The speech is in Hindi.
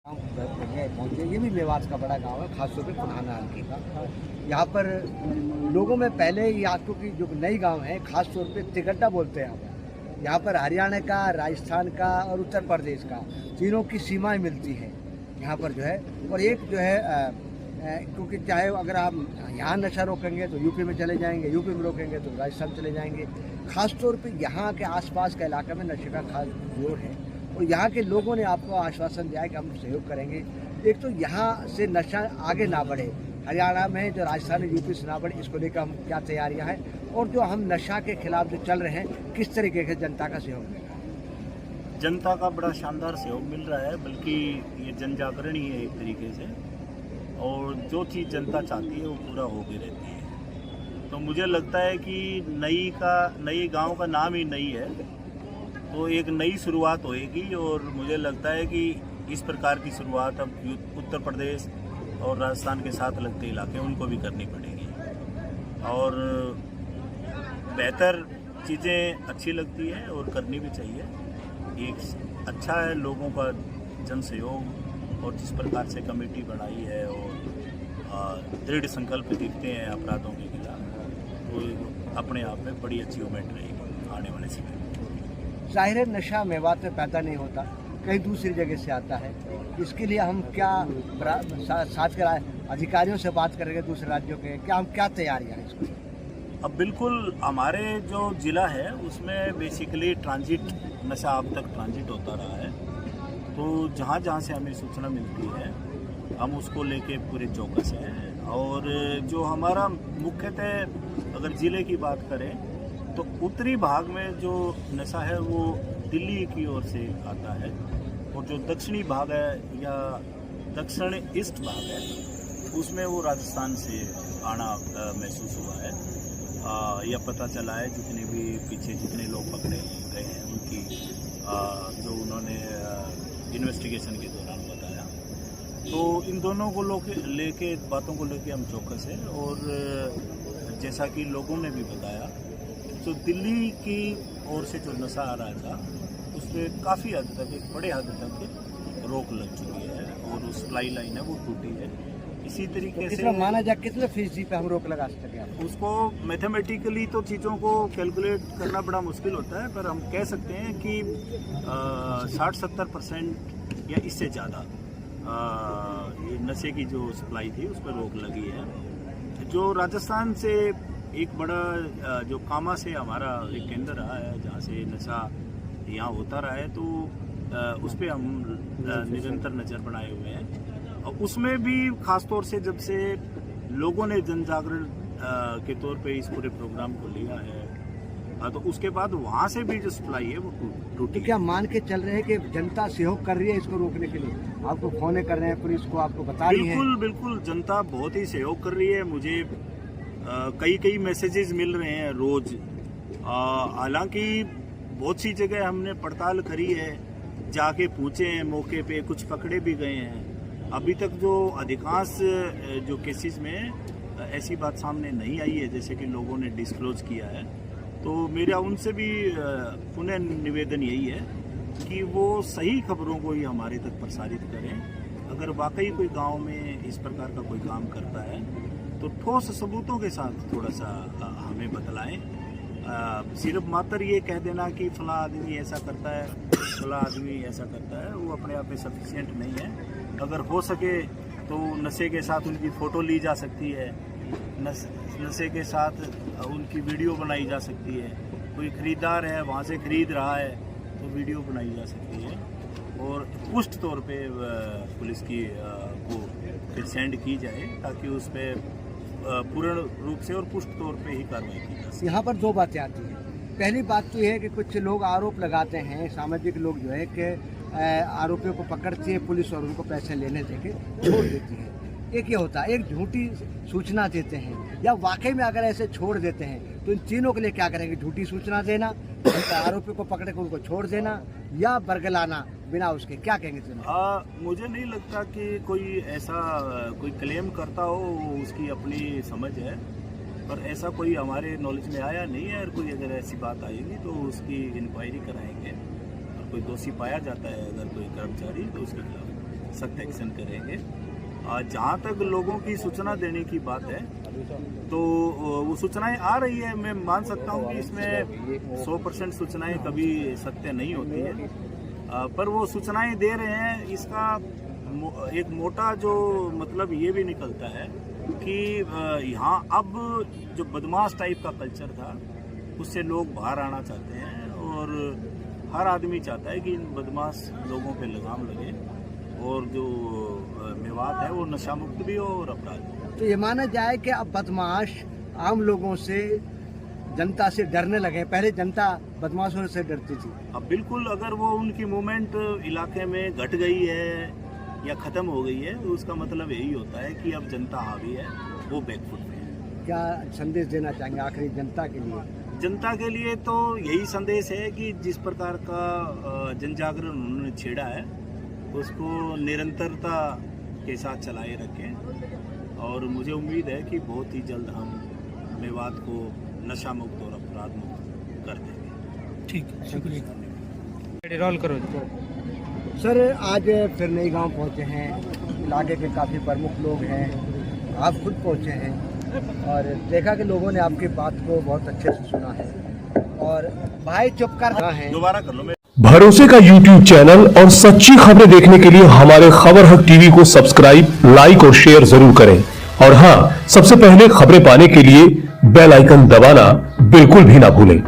पहुँचे। ये भी मेवात का बड़ा गांव है, खासतौर पे पुराना हल्के का। यहाँ पर लोगों में पहले यहाँ की जो नई गांव है, खासतौर पे तिगड्डा बोलते हैं यहाँ पर हरियाणा का, राजस्थान का और उत्तर प्रदेश का तीनों की सीमाएं मिलती हैं यहाँ पर जो है। और एक जो है क्योंकि चाहे अगर आप यहाँ नशा रोकेंगे तो यूपी में चले जाएंगे, यूपी में रोकेंगे तो राजस्थान चले जाएंगे। खासतौर पे यहाँ के आसपास के इलाके में नशे का खास जोर है और यहाँ के लोगों ने आपको आश्वासन दिया है कि हम सहयोग करेंगे। एक तो यहाँ से नशा आगे ना बढ़े, हरियाणा में जो राजस्थान यूपी से ना बढ़े, इसको लेकर हम क्या तैयारियाँ हैं और जो हम नशा के खिलाफ जो चल रहे हैं किस तरीके से जनता का सहयोग मिलेगा। जनता का बड़ा शानदार सहयोग मिल रहा है, बल्कि ये जन जागरण ही है एक तरीके से, और जो चीज़ जनता चाहती है वो पूरा हो भी रहती है। तो मुझे लगता है कि नई गांव का नाम ही नई है, तो एक नई शुरुआत होएगी और मुझे लगता है कि इस प्रकार की शुरुआत अब उत्तर प्रदेश और राजस्थान के साथ लगते इलाके उनको भी करनी पड़ेगी। और बेहतर चीज़ें अच्छी लगती है और करनी भी चाहिए। एक अच्छा है लोगों का जन सहयोग, और जिस प्रकार से कमेटी बनाई है और दृढ़ संकल्प दिखते हैं अपराधों के खिलाफ, तो अपने आप में बड़ी अचीवमेंट रहेगी आने वाले समय में। जाहिर है नशा मेवात में पैदा नहीं होता, कहीं दूसरी जगह से आता है। इसके लिए हम क्या साथ के अधिकारियों से बात करेंगे दूसरे राज्यों के, क्या हम क्या तैयारियां हैं इसको? अब बिल्कुल हमारे जो ज़िला है उसमें बेसिकली ट्रांजिट नशा अब तक ट्रांजिट होता रहा है, तो जहाँ जहाँ से हमें सूचना मिलती है हम उसको लेके पूरे चौकस हैं। और जो हमारा मुख्यतः अगर ज़िले की बात करें तो उत्तरी भाग में जो नशा है वो दिल्ली की ओर से आता है, और जो दक्षिणी भाग है या दक्षिण ईस्ट भाग है उसमें वो राजस्थान से आना महसूस हुआ है। यह पता चला है जितने भी पीछे जितने लोग पकड़े गए हैं उनकी जो उन्होंने इन्वेस्टिगेशन के दौरान बताया। तो इन दोनों को लेके बातों को लेके हम चौकस हैं, और जैसा कि लोगों ने भी बताया तो दिल्ली की ओर से जो नशा आ रहा था उसमें काफ़ी हद तक, एक बड़े हद तक रोक लग चुकी है और वो सप्लाई लाइन है वो टूटी है। इसी तरीके से माना जाए कितने फीसदी पे हम रोक लगा सकते हैं? उसको मैथमेटिकली तो चीज़ों को कैलकुलेट करना बड़ा मुश्किल होता है, पर हम कह सकते हैं कि 60-70% या इससे ज़्यादा ये नशे की जो सप्लाई थी उस पर रोक लगी है। जो राजस्थान से एक बड़ा जो कामा से हमारा एक केंद्र रहा है जहाँ से नशा यहाँ होता रहा है, तो उस पर हम निरंतर नज़र बनाए हुए हैं। और उसमें भी ख़ासतौर से जब से लोगों ने जन जागरण के तौर पे इस पूरे प्रोग्राम को लिया है, तो उसके बाद वहाँ से भी जो सप्लाई है वो टूटी। तो क्या मान के चल रहे हैं कि जनता सहयोग कर रही है इसको रोकने के लिए? आपको फोन कर रहे हैं, पुलिस को आपको बता रही है? बिल्कुल जनता बहुत ही सहयोग कर रही है। मुझे कई मैसेजेस मिल रहे हैं रोज। हालांकि बहुत सी जगह हमने पड़ताल करी है, जाके पूछे हैं मौके पे, कुछ पकड़े भी गए हैं। अभी तक जो अधिकांश जो केसेस में ऐसी बात सामने नहीं आई है जैसे कि लोगों ने डिस्क्लोज किया है। तो मेरा उनसे भी पुनः निवेदन यही है कि वो सही खबरों को ही हमारे तक प्रसारित करें। अगर वाकई कोई गांव में इस प्रकार का कोई काम करता है तो ठोस सबूतों के साथ थोड़ा सा हमें बतलाएं। सिर्फ मात्र ये कह देना कि फला आदमी ऐसा करता है, फला आदमी ऐसा करता है, वो अपने आप में सफिशिएंट नहीं है। अगर हो सके तो नशे के साथ उनकी फ़ोटो ली जा सकती है, नशे के साथ उनकी वीडियो बनाई जा सकती है। कोई ख़रीदार है वहाँ से ख़रीद रहा है तो वीडियो बनाई जा सकती है, और पुष्ट तौर पे पुलिस की को फिर सेंड की जाए ताकि उस पर पूर्ण रूप से और पुष्ट तौर पे ही कार्रवाई की जा सके। यहाँ पर दो बातें आती हैं। पहली बात तो ये है कि कुछ लोग आरोप लगाते हैं, सामाजिक लोग जो है कि आरोपियों को पकड़ती है पुलिस और उनको पैसे लेने देके छोड़ देती है। एक ये होता है, एक झूठी सूचना देते हैं, या वाकई में अगर ऐसे छोड़ देते हैं तो इन तीनों के लिए क्या करेंगे? झूठी सूचना देना, आरोपी को पकड़ के उनको छोड़ देना, या बरगलाना बिना उसके, क्या कहेंगे तीनों? मुझे नहीं लगता कि कोई ऐसा कोई क्लेम करता हो, उसकी अपनी समझ है, पर ऐसा कोई हमारे नॉलेज में आया नहीं है। और कोई अगर ऐसी बात आएगी तो उसकी इंक्वायरी कराएंगे, और कोई दोषी पाया जाता है अगर कोई कर्मचारी तो उसके खिलाफ सख्त एक्शन करेंगे। जहाँ तक लोगों की सूचना देने की बात है तो वो सूचनाएं आ रही है। मैं मान सकता हूँ कि इसमें 100% सूचनाएं कभी सत्य नहीं होती है, पर वो सूचनाएं दे रहे हैं। इसका एक मोटा जो मतलब ये भी निकलता है कि यहाँ अब जो बदमाश टाइप का कल्चर था उससे लोग बाहर आना चाहते हैं और हर आदमी चाहता है कि इन बदमाश लोगों पे लगाम लगे और जो मेवात है वो नशा मुक्त भी हो और अपराध। तो ये माना जाए कि अब बदमाश आम लोगों से, जनता से डरने लगे। पहले जनता बदमाशों से डरती थी। अब बिल्कुल, अगर वो उनकी मूवमेंट इलाके में घट गई है या ख़त्म हो गई है तो उसका मतलब यही होता है कि अब जनता हावी है, वो बैकफुट में है। क्या संदेश देना चाहेंगे आखिरी जनता के लिए? जनता के लिए तो यही संदेश है कि जिस प्रकार का जन जागरण उन्होंने छेड़ा है उसको निरंतरता के साथ चलाए रखें और मुझे उम्मीद है कि बहुत ही जल्द हम मेवात को नशा मुक्त और अपराध मुक्त कर देंगे। ठीक है, शुक्रिया। रोल करो। सर, आज फिर नई गांव पहुंचे हैं, इलाके के काफ़ी प्रमुख लोग हैं, आप खुद पहुंचे हैं और देखा कि लोगों ने आपकी बात को बहुत अच्छे से सुना है और भाई चुप कर रहा है। दोबारा कर लो। भरोसे का YouTube चैनल और सच्ची खबरें देखने के लिए हमारे खबर हक टीवी को सब्सक्राइब, लाइक और शेयर जरूर करें। और हां, सबसे पहले खबरें पाने के लिए बेल आइकन दबाना बिल्कुल भी ना भूलें।